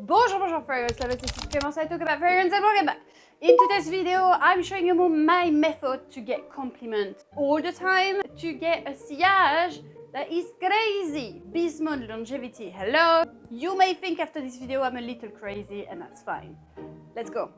Bonjour fragrance lovers, this is Clemence. I talk about fragrance and welcome back. In today's video, I'm showing you my method to get compliments all the time, to get a sillage that is crazy. Beast mode longevity, hello. You may think after this video I'm a little crazy, and that's fine. Let's go.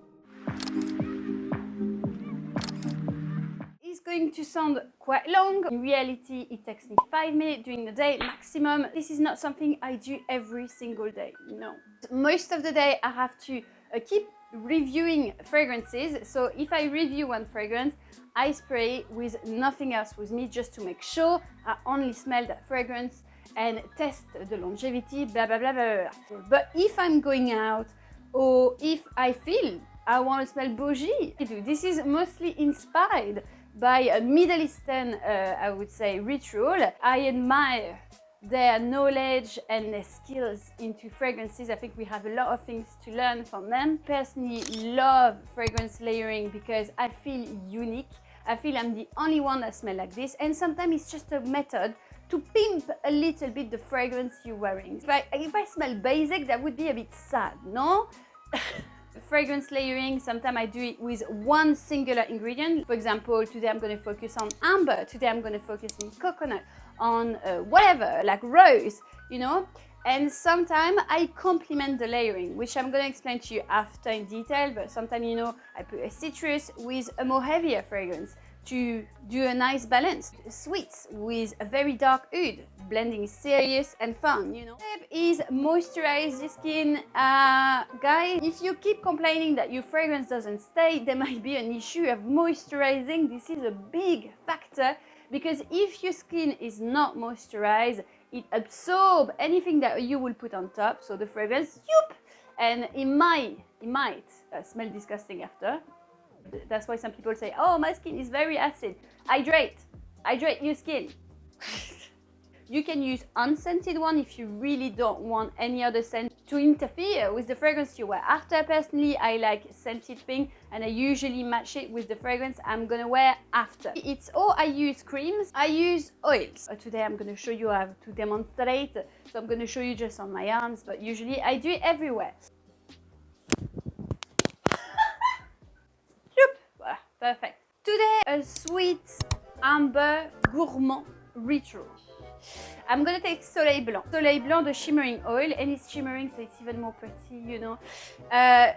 It's going to sound quite long. In reality, it takes me 5 minutes during the day maximum. This is not something I do every single day, no. Most of the day I have to keep reviewing fragrances. So if I review one fragrance, I spray with nothing else with me just to make sure I only smell that fragrance and test the longevity, blah, blah, blah, blah, blah. But if I'm going out or if I feel I want to smell bougie, I do. This is mostly inspired by a Middle Eastern, I would say, ritual. I admire their knowledge and their skills into fragrances. I think we have a lot of things to learn from them. Personally love fragrance layering because I feel unique. I feel I'm the only one that smells like this, and sometimes it's just a method to pimp a little bit the fragrance you're wearing. If I smell basic, that would be a bit sad, no? Fragrance layering, sometimes I do it with one singular ingredient. For example, today I'm going to focus on amber, today I'm going to focus on coconut, on whatever, like rose, you know. And sometimes I complement the layering, which I'm going to explain to you after in detail. But sometimes, you know, I put a citrus with a more heavier fragrance to do a nice balance. Sweets with a very dark oud, blending serious and fun, you know. Step is moisturize your skin. Guys, if you keep complaining that your fragrance doesn't stay, there might be an issue of moisturizing. This is a big factor because if your skin is not moisturized, it absorbs anything that you will put on top, so the fragrance, yoop, and it might smell disgusting after. That's why some people say, oh, my skin is very acid. Hydrate your skin. You can use unscented one if you really don't want any other scent to interfere with the fragrance you wear. After, personally, I like scented thing, and I usually match it with the fragrance I'm gonna wear after. It's all I use creams, I use oils. Today I'm gonna show you how to demonstrate, so I'm gonna show you just on my arms, but usually I do it everywhere. Perfect. Today, a sweet amber gourmand ritual. I'm gonna take Soleil Blanc. Soleil Blanc, the shimmering oil, and it's shimmering, so it's even more pretty, you know.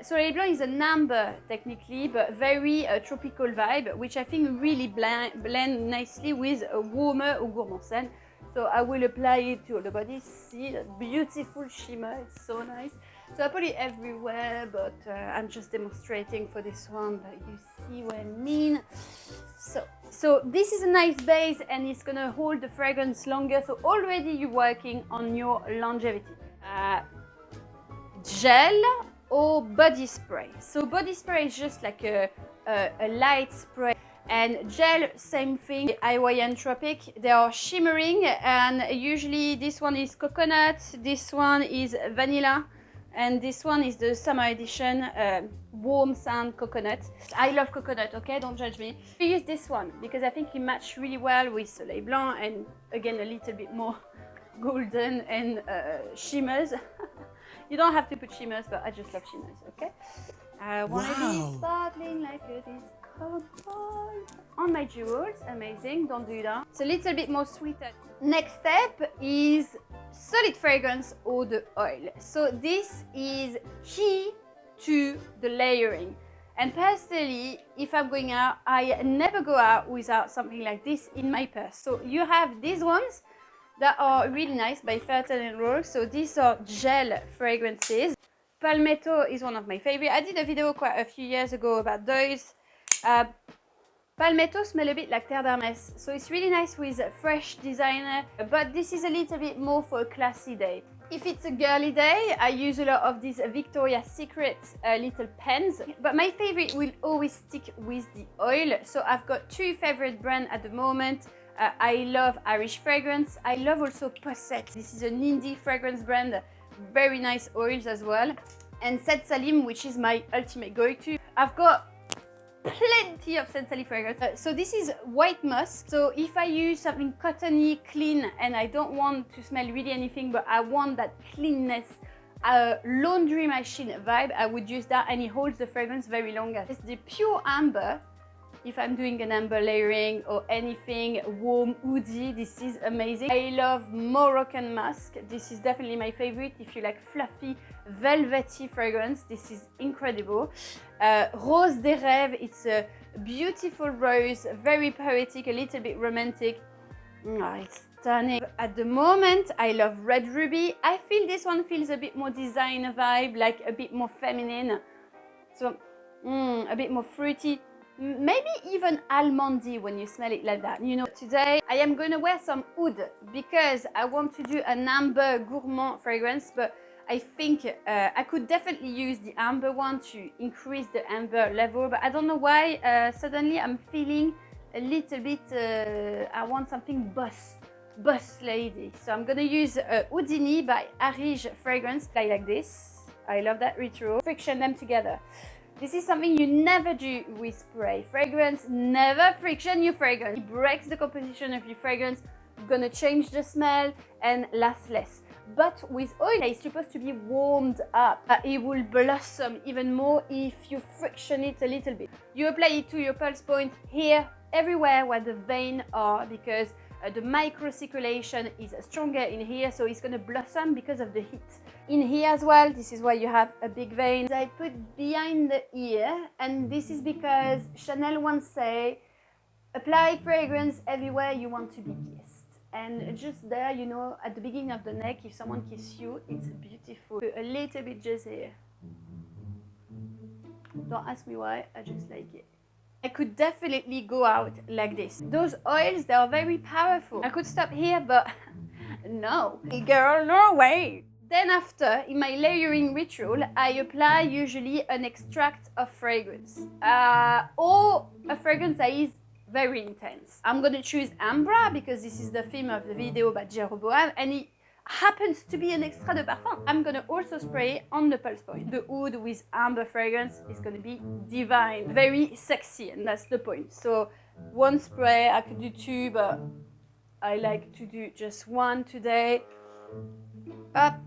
Soleil Blanc is an amber, technically, but very tropical vibe, which I think really blend nicely with a warmer or gourmand scent. So I will apply it to all the body. See that beautiful shimmer, it's so nice. So I put it everywhere, but I'm just demonstrating for this one, but you see what I mean. So this is a nice base, and it's gonna hold the fragrance longer. So already you're working on your longevity. Gel or body spray. So body spray is just like a light spray. And gel, same thing. Hawaiien Tropic, they are shimmering, and usually this one is coconut, this one is vanilla, and this one is the summer edition, warm sand coconut. I love coconut, okay, don't judge me. I use this one because I think it matches really well with Soleil Blanc, and again a little bit more golden and shimmers. You don't have to put shimmers, but I just love shimmers, okay? I want to be sparkling like a disco ball on my jewels. Amazing, don't do that. It's a little bit more sweeter. Next step is solid fragrance or the oil. So this is key to the layering. And personally, if I'm going out, I never go out without something like this in my purse. So you have these ones that are really nice by Fulton and Roark. So these are gel fragrances. Palmetto is one of my favorite. I did a video quite a few years ago about those. Palmetto smell a bit like terre d'Hermès, so it's really nice with fresh designer, but this is a little bit more for a classy day. If it's a girly day, I use a lot of these Victoria's Secret little pens, but my favorite will always stick with the oil. So I've got two favorite brands at the moment. I love Arij Fragrance. I love also Possets. This is an indie fragrance brand, very nice oils as well. And Scent Salim, which is my ultimate go-to. I've got plenty of Scent Salim fragrance. So this is white musk. So if I use something cottony, clean, and I don't want to smell really anything, but I want that cleanness a laundry machine vibe, I would use that, and it holds the fragrance very long. It's the pure amber. If I'm doing an amber layering or anything warm, woody, this is amazing. I love Morrocan Musk. This is definitely my favorite. If you like fluffy, velvety fragrance, this is incredible. Rose des Rêves, it's a beautiful rose, very poetic, a little bit romantic. Oh, it's stunning. At the moment, I love Red Ruby. I feel this one feels a bit more designer vibe, like a bit more feminine. So, a bit more fruity. Maybe even almondy when you smell it like that. You know, today I am going to wear some oud because I want to do an amber gourmand fragrance, but I think I could definitely use the amber one to increase the amber level, but I don't know why suddenly I'm feeling a little bit, I want something boss lady. So I'm going to use Oudinit by Arij Fragrance, like this. I love that retro. Friction them together. This is something you never do with spray fragrance. Never friction your fragrance. It breaks the composition of your fragrance, gonna change the smell and last less. But with oil, it's supposed to be warmed up. It will blossom even more if you friction it a little bit. You apply it to your pulse point here, everywhere where the veins are, because the microcirculation is stronger in here, so it's going to blossom because of the heat. In here as well, this is why you have a big vein. I put behind the ear, and this is because Chanel once said, apply fragrance everywhere you want to be kissed. And just there, you know, at the beginning of the neck, if someone kisses you, it's beautiful. A little bit just here. Don't ask me why, I just like it. I could definitely go out like this. Those oils, they are very powerful. I could stop here, but no. Girl, no way. Then after, in my layering ritual, I apply usually an extract of fragrance. Or a fragrance that is very intense. I'm gonna choose Ambra because this is the theme of the video by Jeroboam, and it happens to be an extrait de parfum. I'm gonna also spray on the pulse point. The oud with amber fragrance is gonna be divine, very sexy, and that's the point. So one spray, I could do two, but I like to do just one today. Up,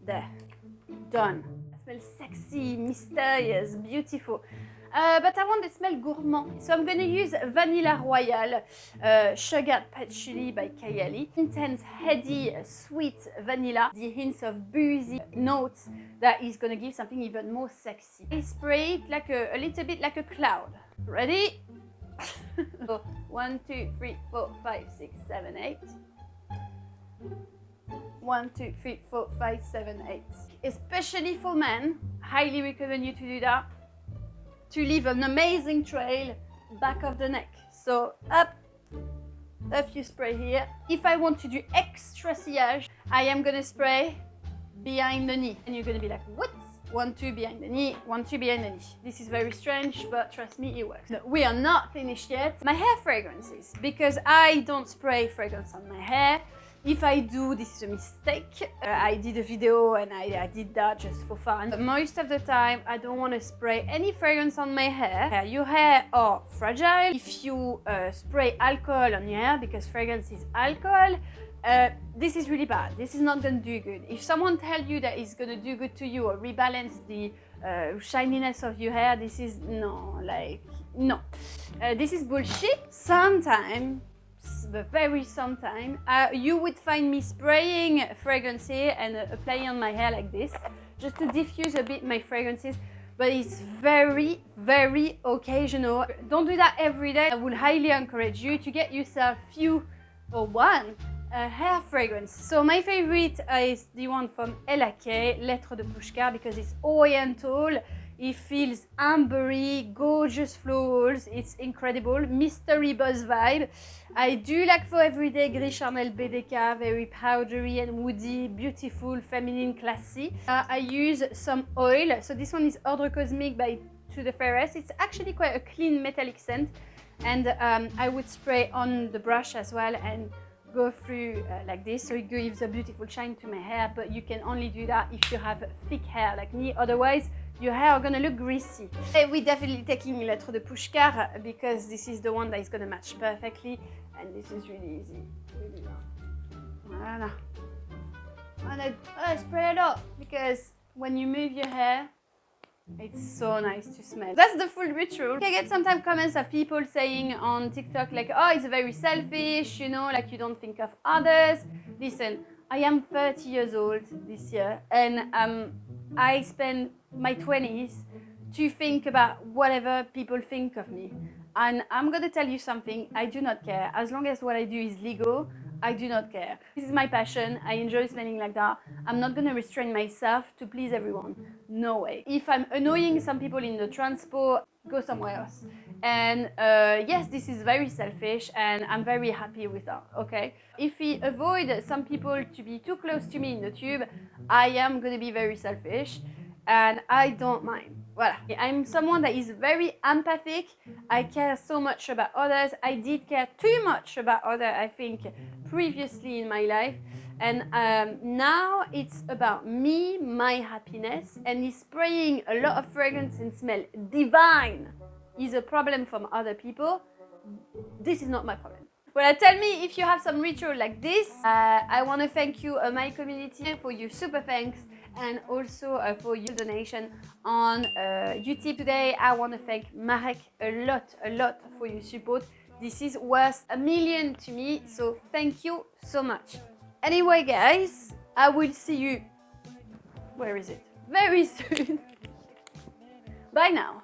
there, done. It smells sexy, mysterious, beautiful. But I want to smell gourmand. So I'm going to use Vanilla Royale, Sugared Patchouli by Kayali. Intense, heady, sweet vanilla. The hints of boozy notes that is going to give something even more sexy. I spray it like a little bit like a cloud. Ready? So 1, 2, 3, 4, 5, 6, 7, 8. 1, 2, 3, 4, 5, 7, 8. Especially for men, highly recommend you to do that, to leave an amazing trail back of the neck. So up, a few spray here. If I want to do extra sillage, I am gonna spray behind the knee. And you're gonna be like, what? 1, 2 behind the knee, 1, 2 behind the knee. This is very strange, but trust me, it works. No, we are not finished yet. My hair fragrances, because I don't spray fragrance on my hair. If I do, this is a mistake. I did a video and I did that just for fun. But most of the time, I don't want to spray any fragrance on my hair. Your hair are fragile. If you spray alcohol on your hair, because fragrance is alcohol, this is really bad. This is not going to do good. If someone tells you that it's going to do good to you or rebalance the shininess of your hair, this is no, this is bullshit. Sometimes, but very sometime, you would find me spraying fragrance here and applying on my hair like this, just to diffuse a bit my fragrances, but it's very, very occasional. Don't do that every day. I would highly encourage you to get yourself few or one hair fragrance. So my favorite is the one from BDK, Lettre de Pushkar, because it's oriental. It feels ambery, gorgeous florals, it's incredible, mystery buzz vibe. I do like for everyday Gris charnel BDK, very powdery and woody, beautiful, feminine, classy. I use some oil, so this one is Ordre Cosmique by To the Fairest. It's actually quite a clean metallic scent, and I would spray on the brush as well and go through like this, so it gives a beautiful shine to my hair, but you can only do that if you have thick hair like me, otherwise your hair are gonna look greasy. We're definitely taking Lettre de Pushkar because this is the one that is gonna match perfectly, and this is really easy. Really. Voilà. and I spray a lot because when you move your hair, it's so nice to smell. That's the full ritual. I get sometimes comments of people saying on TikTok like, oh, it's very selfish, you know, like you don't think of others. Listen, I am 30 years old this year, and I spend my 20s to think about whatever people think of me. And I'm gonna tell you something, I do not care. As long as what I do is legal, I do not care. This is my passion. I enjoy smelling like that. I'm not gonna restrain myself to please everyone. No way. If I'm annoying some people in the transport, go somewhere else. And yes, this is very selfish, and I'm very happy with that. Okay. If we avoid some people to be too close to me in the tube, I am gonna be very selfish, and I don't mind. Voilà. I'm someone that is very empathic. I care so much about others. I did care too much about others, I think, previously in my life. And now it's about me, my happiness, and is spraying a lot of fragrance and smell divine is a problem from other people. This is not my problem. Well, tell me if you have some ritual like this. I want to thank you, my community, for your super thanks, and also for your donation on YouTube. Today, I want to thank Marek a lot for your support. This is worth a million to me, so thank you so much. Anyway, guys, I will see you. Where is it? Very soon. Bye now.